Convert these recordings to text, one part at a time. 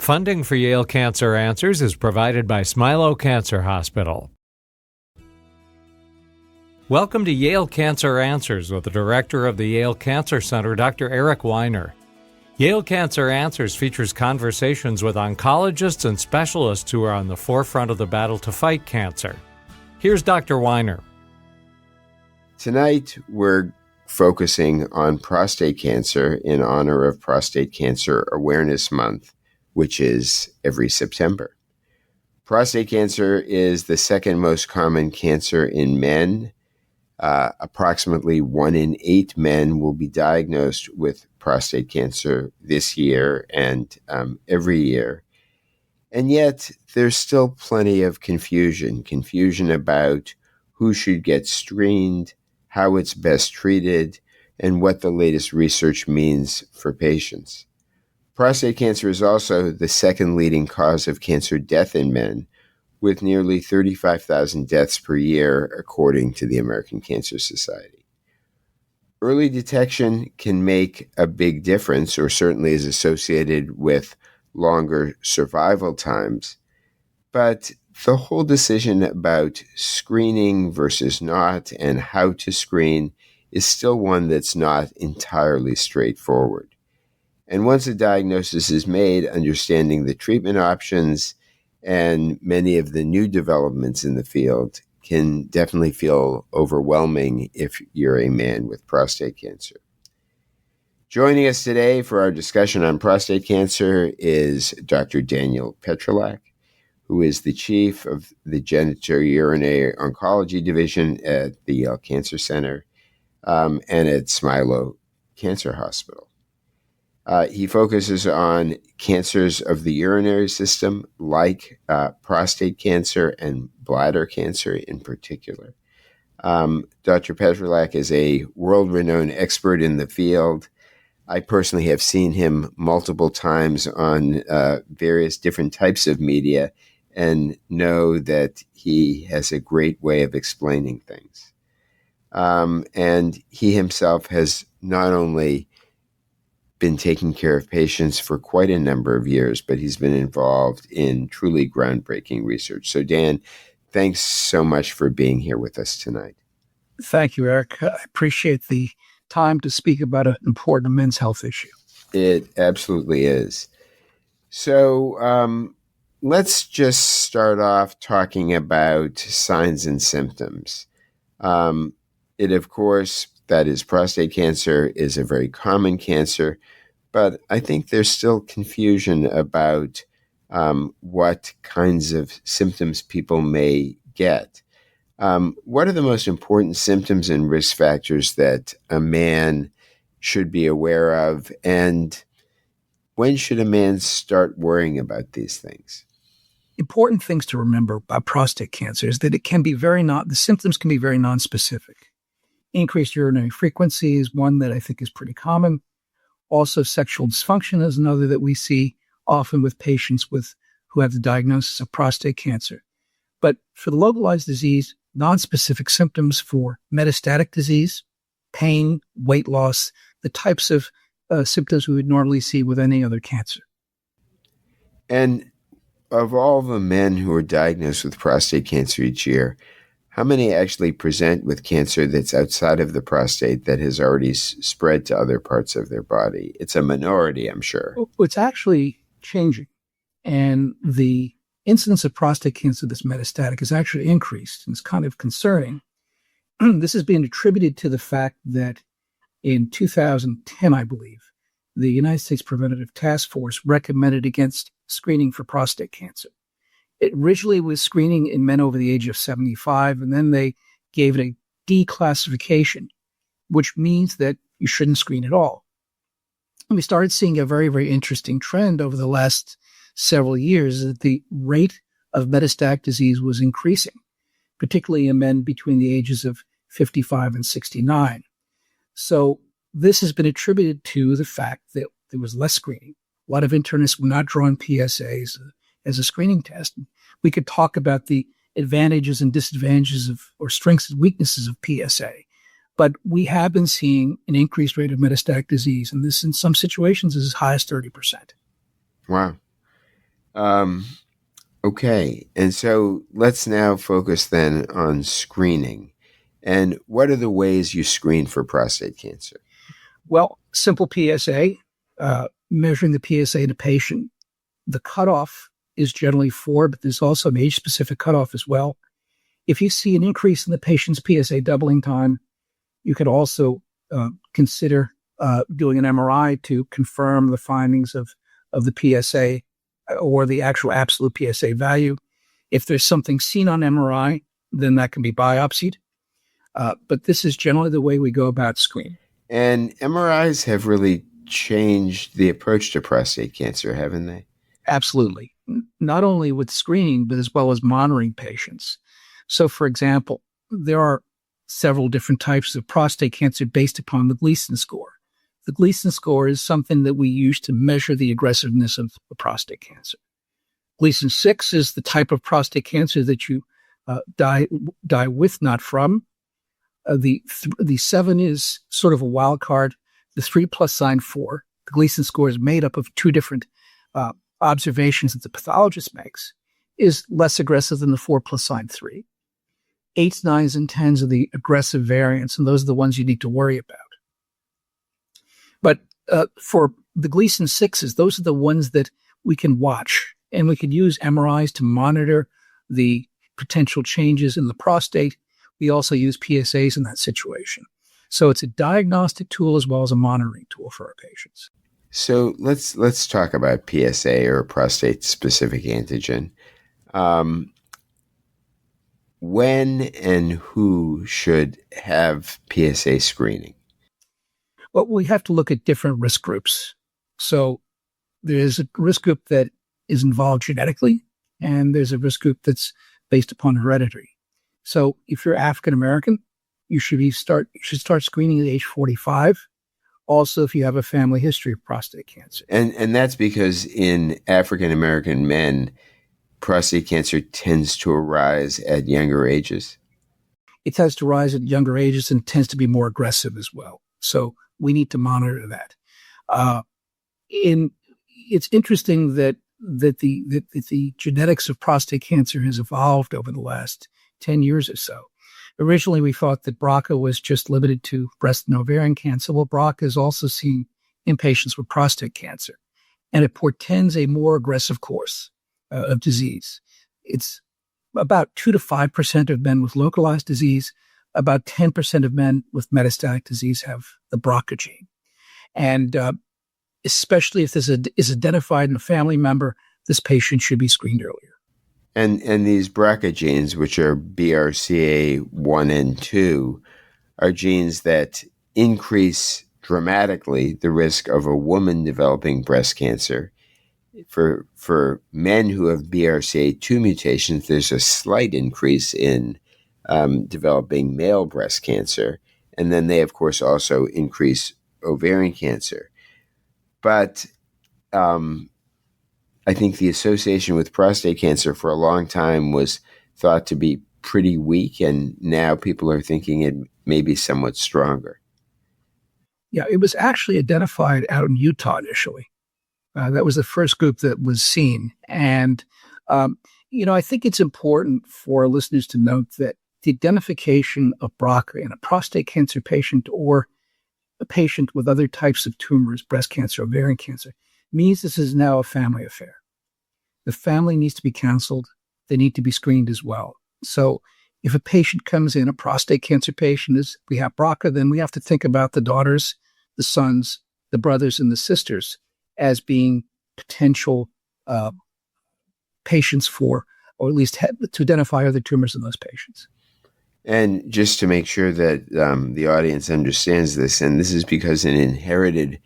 Funding for Yale Cancer Answers is provided by Smilow Cancer Hospital. Welcome to Yale Cancer Answers with the director of the Yale Cancer Center, Dr. Eric Weiner. Yale Cancer Answers features conversations with oncologists and specialists who are on the forefront of the battle to fight cancer. Here's Dr. Weiner. Tonight, we're focusing on prostate cancer in honor of Prostate Cancer Awareness Month, which is every September. Prostate cancer is the second most common cancer in men. Approximately 1 in 8 men will be diagnosed with prostate cancer this year and every year. And yet, there's still plenty of confusion about who should get screened, how it's best treated, and what the latest research means for patients. Prostate cancer is also the second leading cause of cancer death in men, with nearly 35,000 deaths per year, according to the American Cancer Society. Early detection can make a big difference, or certainly is associated with longer survival times. But the whole decision about screening versus not and how to screen is still one that's not entirely straightforward. And once a diagnosis is made, understanding the treatment options and many of the new developments in the field can definitely feel overwhelming if you're a man with prostate cancer. Joining us today for our discussion on prostate cancer is Dr. Daniel Petrylak, who is the chief of the Genitourinary Oncology Division at the Yale Cancer Center and at Smilow Cancer Hospital. He focuses on cancers of the urinary system, like prostate cancer and bladder cancer in particular. Dr. Petrylak is a world-renowned expert in the field. I personally have seen him multiple times on various different types of media and know that he has a great way of explaining things. And he himself has not only been taking care of patients for quite a number of years, but he's been involved in truly groundbreaking research. So Dan, thanks so much for being here with us tonight. Thank you, Eric. I appreciate the time to speak about an important men's health issue. It absolutely is. So let's just start off talking about signs and symptoms. Of course, that is, prostate cancer is a very common cancer, but I think there's still confusion about what kinds of symptoms people may get. What are the most important symptoms and risk factors that a man should be aware of, and when should a man start worrying about these things? Important things to remember about prostate cancer is that it can be the symptoms can be very nonspecific. Increased urinary frequency is one that I think is pretty common. Also, sexual dysfunction is another that we see often with patients who have the diagnosis of prostate cancer. But for the localized disease, nonspecific symptoms for metastatic disease, pain, weight loss, the types of symptoms we would normally see with any other cancer. And of all the men who are diagnosed with prostate cancer each year, how many actually present with cancer that's outside of the prostate that has already spread to other parts of their body? It's a minority, I'm sure. It's actually changing. And the incidence of prostate cancer that's metastatic has actually increased. And it's kind of concerning. This has been attributed to the fact that in 2010, I believe, the United States Preventative Task Force recommended against screening for prostate cancer. It originally was screening in men over the age of 75, and then they gave it a declassification, which means that you shouldn't screen at all. And we started seeing a very, very interesting trend over the last several years that the rate of metastatic disease was increasing, particularly in men between the ages of 55 and 69. So this has been attributed to the fact that there was less screening. A lot of internists were not drawing PSAs as a screening test. We could talk about the advantages and disadvantages or strengths and weaknesses of PSA, but we have been seeing an increased rate of metastatic disease, and this in some situations is as high as 30%. Wow. Um, okay. And so let's now focus then on screening. And what are the ways you screen for prostate cancer? Well, simple PSA, measuring the PSA in a patient. The cutoff is generally 4, but there's also an age-specific cutoff as well. If you see an increase in the patient's PSA doubling time, you could also consider doing an MRI to confirm the findings of the PSA or the actual absolute PSA value. If there's something seen on MRI, then that can be biopsied. But this is generally the way we go about screening. And MRIs have really changed the approach to prostate cancer, haven't they? Absolutely. Not only with screening, but as well as monitoring patients. So, for example, there are several different types of prostate cancer based upon the Gleason score. The Gleason score is something that we use to measure the aggressiveness of the prostate cancer. Gleason 6 is the type of prostate cancer that you die with, not from. The 7 is sort of a wild card. The 3 plus sign 4, the Gleason score is made up of 2 different observations that the pathologist makes, is less aggressive than the 4 plus sign 3. 8s, 9s, and 10s are the aggressive variants, and those are the ones you need to worry about. But for the Gleason 6s, those are the ones that we can watch, and we can use MRIs to monitor the potential changes in the prostate. We also use PSAs in that situation. So it's a diagnostic tool as well as a monitoring tool for our patients. So let's talk about PSA, or prostate-specific antigen. When and who should have PSA screening? Well, we have to look at different risk groups. So there's a risk group that is involved genetically, and there's a risk group that's based upon heredity. So if you're African American, you should start screening at age 45. Also, if you have a family history of prostate cancer. And that's because in African American men, prostate cancer tends to arise at younger ages. It tends to rise at younger ages and tends to be more aggressive as well. So we need to monitor that. It's interesting that the genetics of prostate cancer has evolved over the last 10 years or so. Originally, we thought that BRCA was just limited to breast and ovarian cancer. Well, BRCA is also seen in patients with prostate cancer, and it portends a more aggressive course of disease. It's about 2 to 5% of men with localized disease. About 10% of men with metastatic disease have the BRCA gene. And especially if this is identified in a family member, this patient should be screened earlier. And these BRCA genes, which are BRCA1 and 2, are genes that increase dramatically the risk of a woman developing breast cancer. For men who have BRCA2 mutations, there's a slight increase in developing male breast cancer. And then they, of course, also increase ovarian cancer. But I think the association with prostate cancer for a long time was thought to be pretty weak, and now people are thinking it may be somewhat stronger. Yeah, it was actually identified out in Utah initially. That was the first group that was seen. And, I think it's important for listeners to note that the identification of BRCA in a prostate cancer patient or a patient with other types of tumors, breast cancer, ovarian cancer, means this is now a family affair. The family needs to be counseled. They need to be screened as well. So if a patient comes in, a prostate cancer patient, we have BRCA, then we have to think about the daughters, the sons, the brothers, and the sisters as being potential patients for, or at least to identify other tumors in those patients. And just to make sure that the audience understands this, and this is because an inherited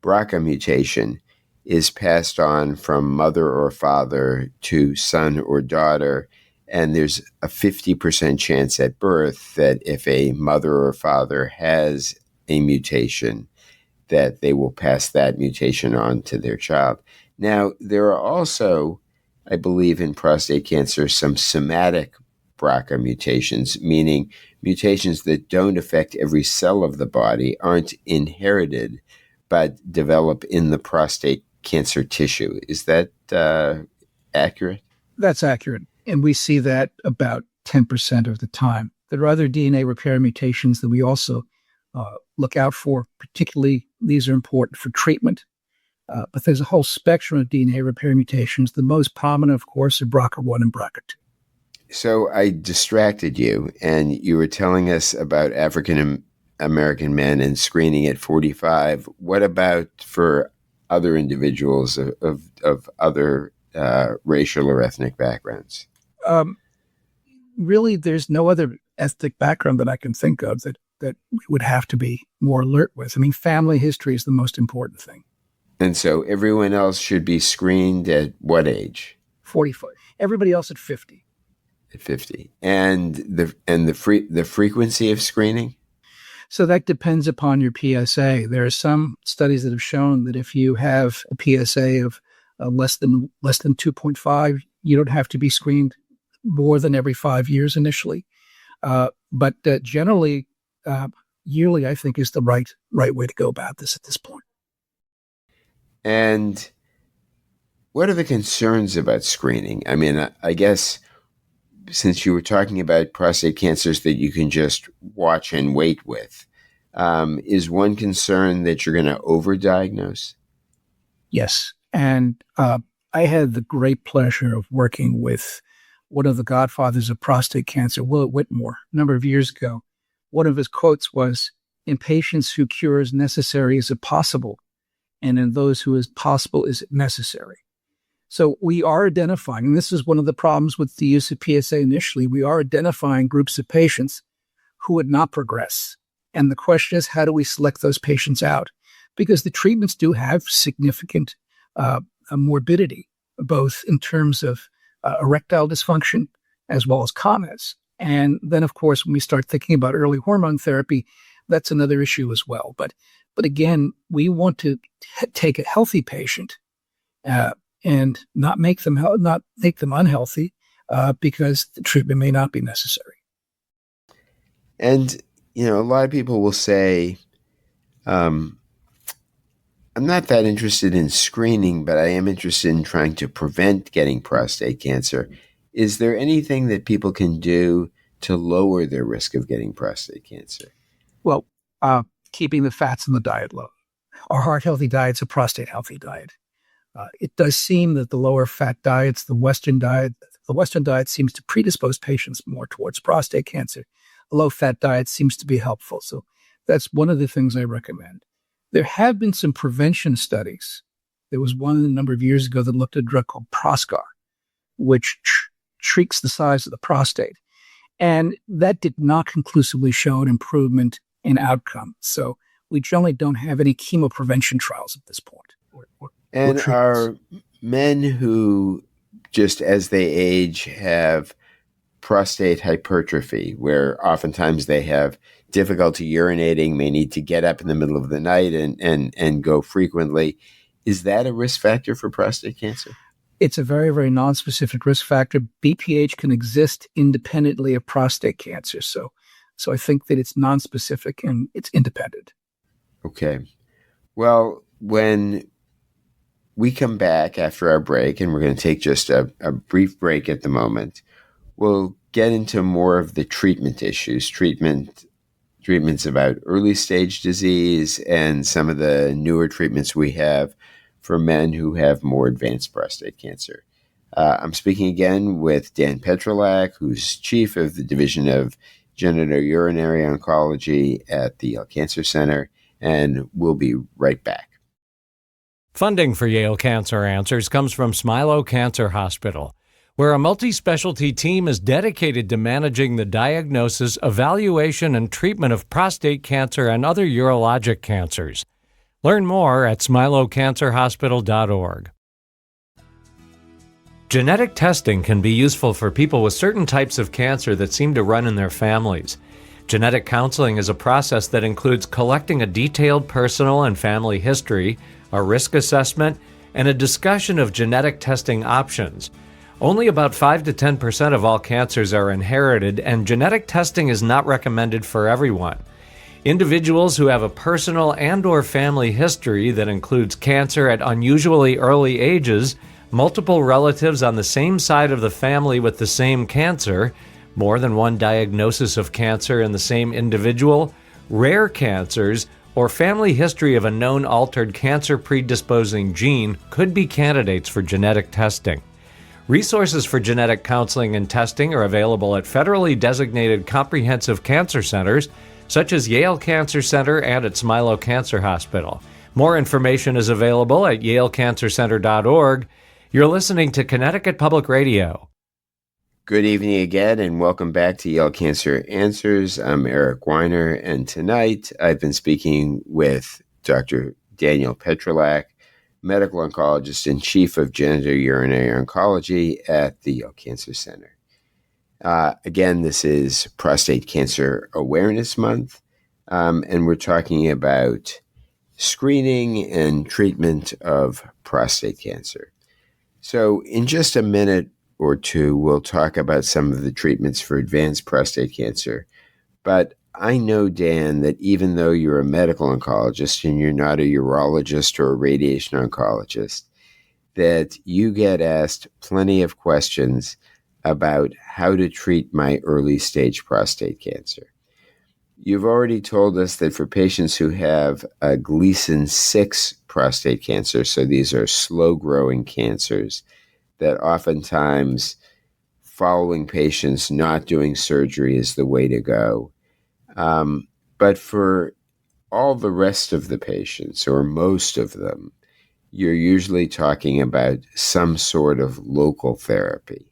BRCA mutation is passed on from mother or father to son or daughter, and there's a 50% chance at birth that if a mother or father has a mutation, that they will pass that mutation on to their child. Now, there are also, I believe, in prostate cancer, some somatic BRCA mutations, meaning mutations that don't affect every cell of the body, aren't inherited, but develop in the prostate cancer tissue. Is that accurate? That's accurate. And we see that about 10% of the time. There are other DNA repair mutations that we also look out for. Particularly, these are important for treatment. But there's a whole spectrum of DNA repair mutations. The most prominent, of course, are BRCA1 and BRCA2. So I distracted you, and you were telling us about African American men and screening at 45. What about for other individuals of other racial or ethnic backgrounds? Really, there's no other ethnic background that I can think of that we would have to be more alert with. I mean, family history is the most important thing. And so everyone else should be screened at what age? 45. Everybody else at 50. At 50. And the frequency of screening? So that depends upon your PSA. There are some studies that have shown that if you have a PSA of less than 2.5, you don't have to be screened more than every 5 years initially. But generally, yearly, I think, is the right way to go about this at this point. And what are the concerns about screening? I mean, I guess since you were talking about prostate cancers that you can just watch and wait with, is one concern that you're going to overdiagnose? Yes. And I had the great pleasure of working with one of the godfathers of prostate cancer, Willett Whitmore, a number of years ago. One of his quotes was, "In patients who cure is necessary, is it possible? And in those who is possible, is it necessary?" So we are identifying, and this is one of the problems with the use of PSA initially, we are identifying groups of patients who would not progress. And the question is, how do we select those patients out? Because the treatments do have significant morbidity, both in terms of erectile dysfunction as well as COMETs. And then, of course, when we start thinking about early hormone therapy, that's another issue as well. But again, we want to take a healthy patient and not make them unhealthy because the treatment may not be necessary. And a lot of people will say, "I'm not that interested in screening, but I am interested in trying to prevent getting prostate cancer." Is there anything that people can do to lower their risk of getting prostate cancer? Well, keeping the fats in the diet low. Our heart-healthy diet's a prostate-healthy diet. It does seem that the lower fat diets, the Western diet seems to predispose patients more towards prostate cancer. A low-fat diet seems to be helpful. So that's one of the things I recommend. There have been some prevention studies. There was one a number of years ago that looked at a drug called Proscar, which shrinks the size of the prostate. And that did not conclusively show an improvement in outcome. So we generally don't have any chemoprevention trials at this point. And are men who, just as they age, have prostate hypertrophy, where oftentimes they have difficulty urinating, may need to get up in the middle of the night and go frequently, is that a risk factor for prostate cancer? It's a very, very nonspecific risk factor. BPH can exist independently of prostate cancer. So I think that it's nonspecific and it's independent. Okay. Well, when we come back after our break, and we're going to take just a brief break at the moment, we'll get into more of the treatment issues, treatments about early stage disease and some of the newer treatments we have for men who have more advanced prostate cancer. I'm speaking again with Dan Petrylak, who's chief of the Division of Genitourinary Oncology at the Yale Cancer Center, and we'll be right back. Funding for Yale Cancer Answers comes from Smilow Cancer Hospital, where a multi-specialty team is dedicated to managing the diagnosis, evaluation, and treatment of prostate cancer and other urologic cancers. Learn more at smilowcancerhospital.org. Genetic testing can be useful for people with certain types of cancer that seem to run in their families. Genetic counseling is a process that includes collecting a detailed personal and family history, a risk assessment, and a discussion of genetic testing options. Only about 5 to 10% of all cancers are inherited, and genetic testing is not recommended for everyone. Individuals who have a personal and/or family history that includes cancer at unusually early ages multiple relatives on the same side of the family with the same cancer, more than one diagnosis of cancer in the same individual, rare cancers, or family history of a known altered cancer predisposing gene could be candidates for genetic testing. Resources for genetic counseling and testing are available at federally designated comprehensive cancer centers, such as Yale Cancer Center and its Milo Cancer Hospital. More information is available at yalecancercenter.org. You're listening to Connecticut Public Radio. Good evening again, and welcome back to Yale Cancer Answers. I'm Eric Weiner, and tonight I've been speaking with Dr. Daniel Petrylak, medical oncologist and chief of genitourinary oncology at the Yale Cancer Center. Again, this is Prostate Cancer Awareness Month, and we're talking about screening and treatment of prostate cancer. So in just a minute or two, we'll talk about some of the treatments for advanced prostate cancer. But I know, Dan, that even though you're a medical oncologist and you're not a urologist or a radiation oncologist, that you get asked plenty of questions about how to treat my early stage prostate cancer. You've already told us that for patients who have a Gleason 6 prostate cancer, so these are slow-growing cancers, that oftentimes following patients not doing surgery is the way to go. But for all the rest of the patients, or most of them, you're usually talking about some sort of local therapy.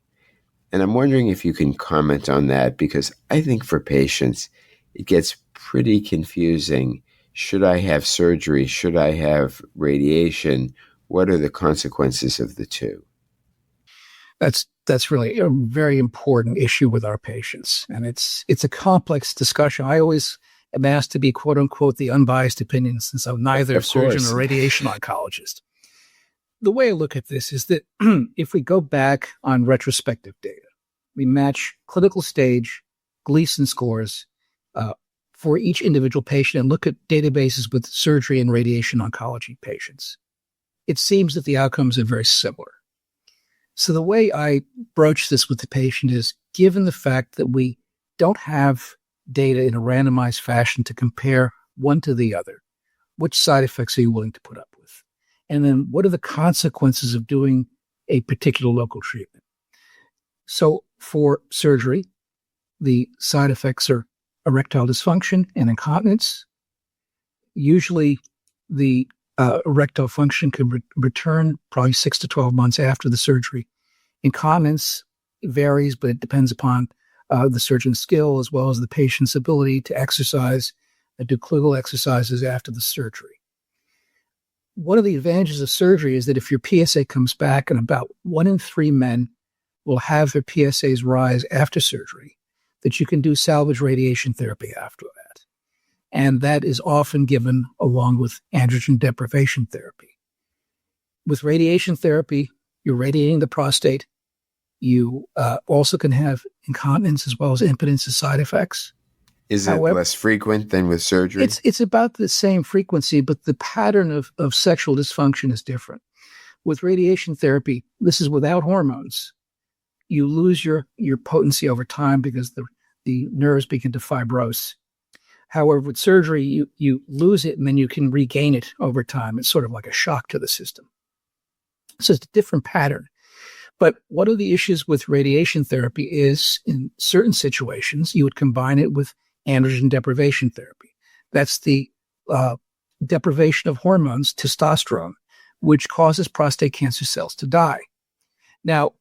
And I'm wondering if you can comment on that, because I think for patients, it gets pretty confusing. Should I have surgery? Should I have radiation? What are the consequences of the two? That's really a very important issue with our patients, and it's a complex discussion. I always am asked to be "quote unquote" the unbiased opinion, since I'm neither a surgeon or radiation oncologist. The way I look at this is that if we go back on retrospective data, we match clinical stage Gleason scores for each individual patient and look at databases with surgery and radiation oncology patients. It seems that the outcomes are very similar. So the way I broach this with the patient is, given the fact that we don't have data in a randomized fashion to compare one to the other, which side effects are you willing to put up with? And then what are the consequences of doing a particular local treatment? So for surgery, the side effects are erectile dysfunction and incontinence. Usually the erectile function can return probably 6 to 12 months after the surgery. Incontinence varies, but it depends upon the surgeon's skill as well as the patient's ability to exercise and do Kegel exercises after the surgery. One of the advantages of surgery is that if your PSA comes back, and about 1 in 3 men will have their PSAs rise after surgery, that you can do salvage radiation therapy after that. And that is often given along with androgen deprivation therapy. With radiation therapy, you're radiating the prostate. You also can have incontinence as well as impotence as side effects. Is it less frequent than with surgery? It's about the same frequency, but the pattern of sexual dysfunction is different. With radiation therapy, this is without hormones. You lose your potency over time because the nerves begin to fibrose. However, with surgery, you lose it and then you can regain it over time. It's sort of like a shock to the system. So it's a different pattern. But one of the issues with radiation therapy is, in certain situations, you would combine it with androgen deprivation therapy. That's the deprivation of hormones, testosterone, which causes prostate cancer cells to die. Now,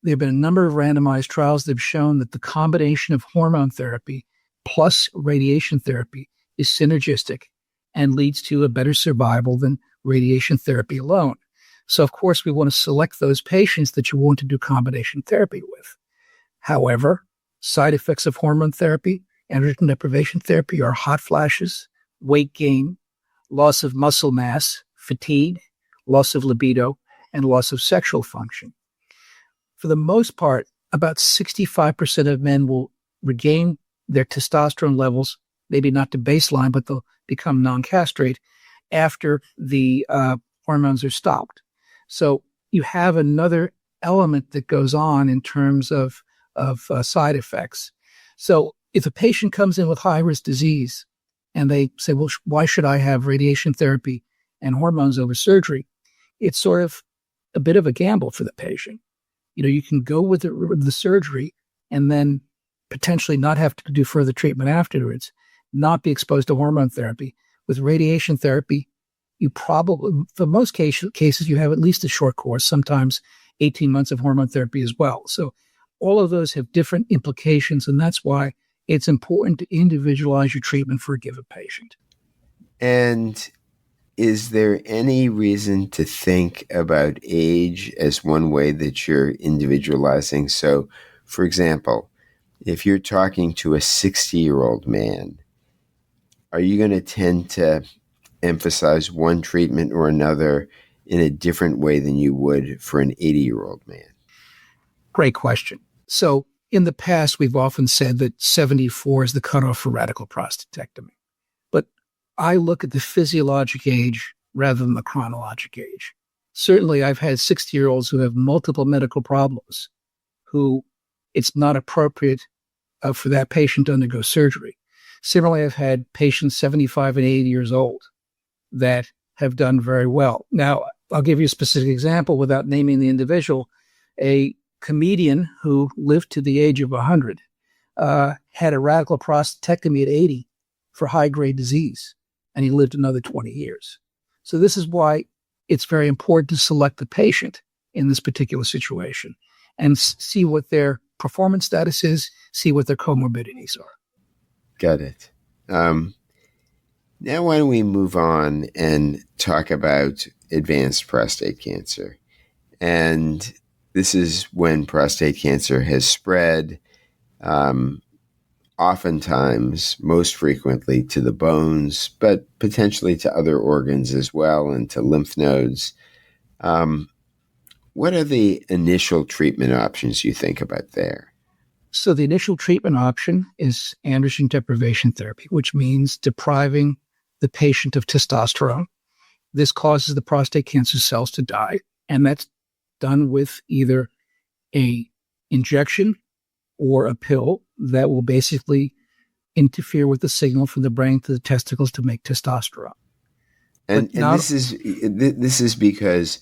there have been a number of randomized trials that have shown that the combination of hormone therapy plus radiation therapy is synergistic and leads to a better survival than radiation therapy alone. So, of course, we want to select those patients that you want to do combination therapy with. However, side effects of hormone therapy, androgen deprivation therapy, are hot flashes, weight gain, loss of muscle mass, fatigue, loss of libido, and loss of sexual function. For the most part, about 65% of men will regain their testosterone levels, maybe not to baseline, but they'll become non-castrate after the hormones are stopped. So you have another element that goes on in terms of side effects. So if a patient comes in with high-risk disease and they say, well, why should I have radiation therapy and hormones over surgery? It's sort of a bit of a gamble for the patient. You can go with the surgery and then potentially not have to do further treatment afterwards, not be exposed to hormone therapy. With radiation therapy, you probably, for most cases, you have at least a short course, sometimes 18 months of hormone therapy as well. So all of those have different implications, and that's why it's important to individualize your treatment for a given patient. And is there any reason to think about age as one way that you're individualizing? So, for example, if you're talking to a 60-year-old man, are you going to tend to emphasize one treatment or another in a different way than you would for an 80-year-old man? Great question. So in the past, we've often said that 74 is the cutoff for radical prostatectomy. But I look at the physiologic age rather than the chronologic age. Certainly, I've had 60-year-olds who have multiple medical problems who it's not appropriate for that patient to undergo surgery. Similarly, I've had patients 75 and 80 years old that have done very well. Now, I'll give you a specific example without naming the individual. A comedian who lived to the age of 100 had a radical prostatectomy at 80 for high-grade disease, and he lived another 20 years. So this is why it's very important to select the patient in this particular situation and see what their performance status is, see what their comorbidities are. Got it. Now why don't we move on and talk about advanced prostate cancer? And this is when prostate cancer has spread, oftentimes, most frequently to the bones, but potentially to other organs as well and to lymph nodes. What are the initial treatment options you think about there? So the initial treatment option is androgen deprivation therapy, which means depriving the patient of testosterone. This causes the prostate cancer cells to die, and that's done with either a injection or a pill that will basically interfere with the signal from the brain to the testicles to make testosterone. And this is because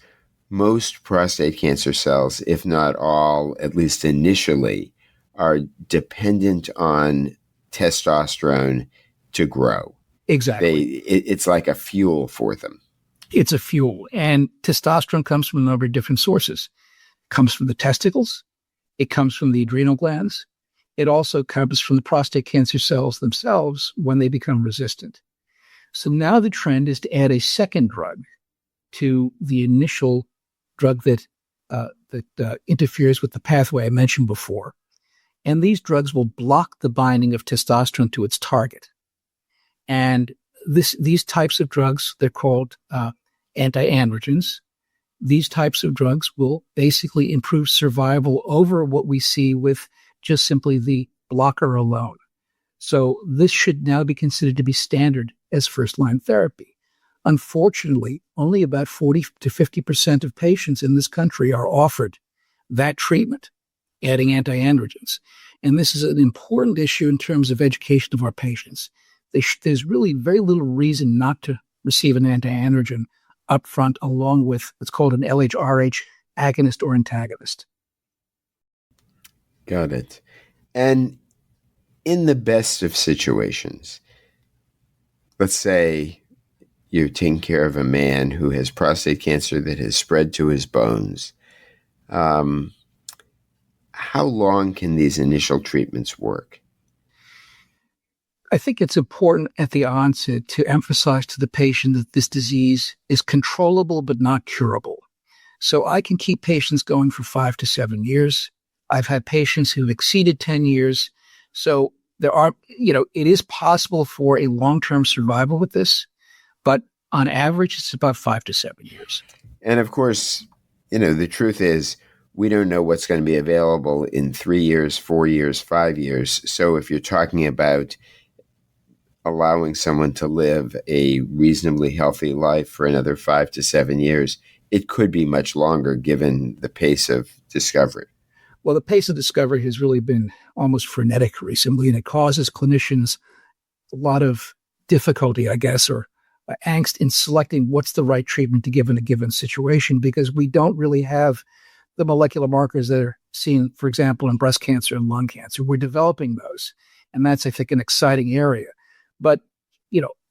most prostate cancer cells, if not all, at least initially, are dependent on testosterone to grow. Exactly. It's like a fuel for them. It's a fuel. And testosterone comes from a number of different sources. It comes from the testicles. It comes from the adrenal glands. It also comes from the prostate cancer cells themselves when they become resistant. So now the trend is to add a second drug to the initial drug that interferes with the pathway I mentioned before. And these drugs will block the binding of testosterone to its target. And these types of drugs, they're called anti-androgens. These types of drugs will basically improve survival over what we see with just simply the blocker alone. So this should now be considered to be standard as first-line therapy. Unfortunately, only about 40 to 50% of patients in this country are offered that treatment, adding anti-androgens. And this is an important issue in terms of education of our patients. There's really very little reason not to receive an anti-androgen upfront along with what's called an LHRH agonist or antagonist. Got it. And in the best of situations, let's say you're taking care of a man who has prostate cancer that has spread to his bones. How long can these initial treatments work? I think it's important at the onset to emphasize to the patient that this disease is controllable but not curable. So I can keep patients going for 5 to 7 years. I've had patients who've exceeded 10 years. So there are, it is possible for a long-term survival with this, but on average, it's about 5 to 7 years. And of course, the truth is we don't know what's going to be available in 3 years, 4 years, 5 years. So if you're talking about allowing someone to live a reasonably healthy life for another 5 to 7 years, it could be much longer given the pace of discovery. Well, the pace of discovery has really been almost frenetic recently, and it causes clinicians a lot of difficulty, I guess, or angst in selecting what's the right treatment to give in a given situation, because we don't really have the molecular markers that are seen, for example, in breast cancer and lung cancer. We're developing those, and that's, I think, an exciting area. But,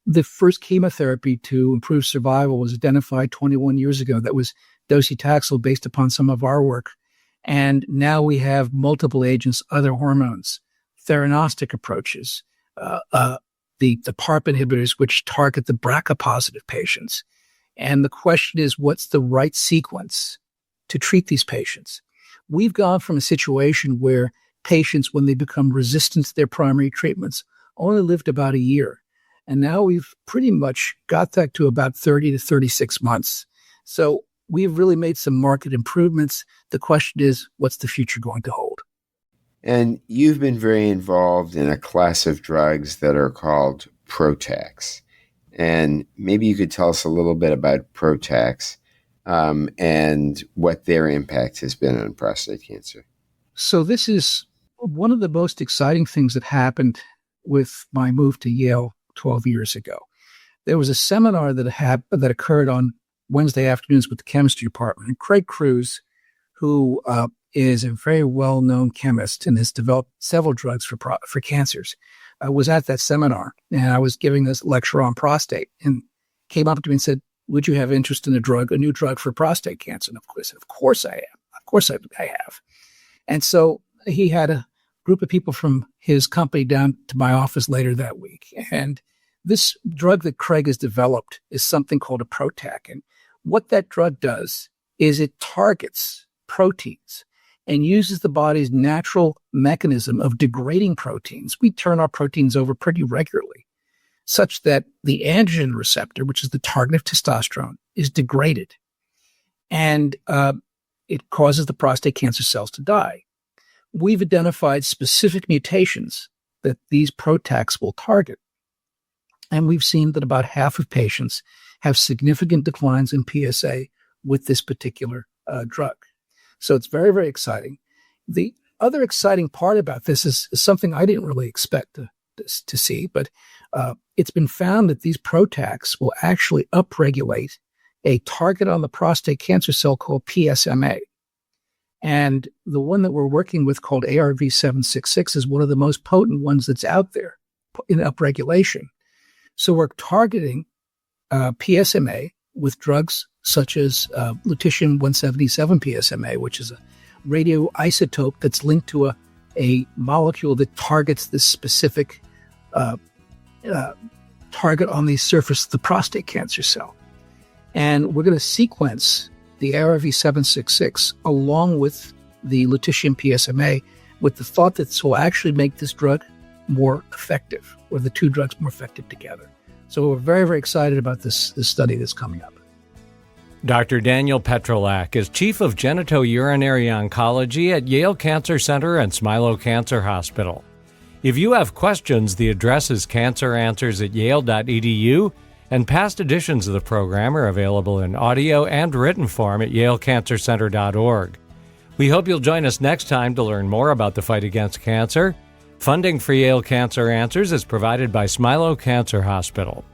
the first chemotherapy to improve survival was identified 21 years ago. That was docetaxel, based upon some of our work. And now we have multiple agents, other hormones, theranostic approaches, the PARP inhibitors, which target the BRCA-positive patients. And the question is, what's the right sequence to treat these patients? We've gone from a situation where patients, when they become resistant to their primary treatments, only lived about a year. And now we've pretty much got that to about 30 to 36 months. So we've really made some market improvements. The question is, what's the future going to hold? And you've been very involved in a class of drugs that are called PROTACs. And maybe you could tell us a little bit about PROTACs and what their impact has been on prostate cancer. So this is one of the most exciting things that happened with my move to Yale 12 years ago. There was a seminar that occurred on Wednesday afternoons with the chemistry department. And Craig Cruz, who is a very well-known chemist and has developed several drugs for cancers, was at that seminar. And I was giving this lecture on prostate, and came up to me and said, "Would you have interest in a new drug for prostate cancer?" And of course I am. Of course I have. And so he had a group of people from his company down to my office later that week. And this drug that Craig has developed is something called a PROTAC. And what that drug does is it targets proteins and uses the body's natural mechanism of degrading proteins. We turn our proteins over pretty regularly, such that the androgen receptor, which is the target of testosterone, is degraded. And it causes the prostate cancer cells to die. We've identified specific mutations that these PROTACs will target. And we've seen that about half of patients have significant declines in PSA with this particular drug. So it's very, very exciting. The other exciting part about this is something I didn't really expect to see, but it's been found that these PROTACs will actually upregulate a target on the prostate cancer cell called PSMA. And the one that we're working with, called ARV-766, is one of the most potent ones that's out there in upregulation. So we're targeting PSMA with drugs such as lutetium-177 PSMA, which is a radioisotope that's linked to a molecule that targets this specific target on the surface of the prostate cancer cell. And we're going to sequence the ARV-766 along with the lutetium PSMA, with the thought that this will actually make this drug more effective, or the two drugs more effective together. So we're very, very excited about this study that's coming up. Dr. Daniel Petrylak is Chief of Genitourinary Oncology at Yale Cancer Center and Smilow Cancer Hospital. If you have questions, the address is canceranswers@yale.edu, and past editions of the program are available in audio and written form at yalecancercenter.org. We hope you'll join us next time to learn more about the fight against cancer. Funding for Yale Cancer Answers is provided by Smilow Cancer Hospital.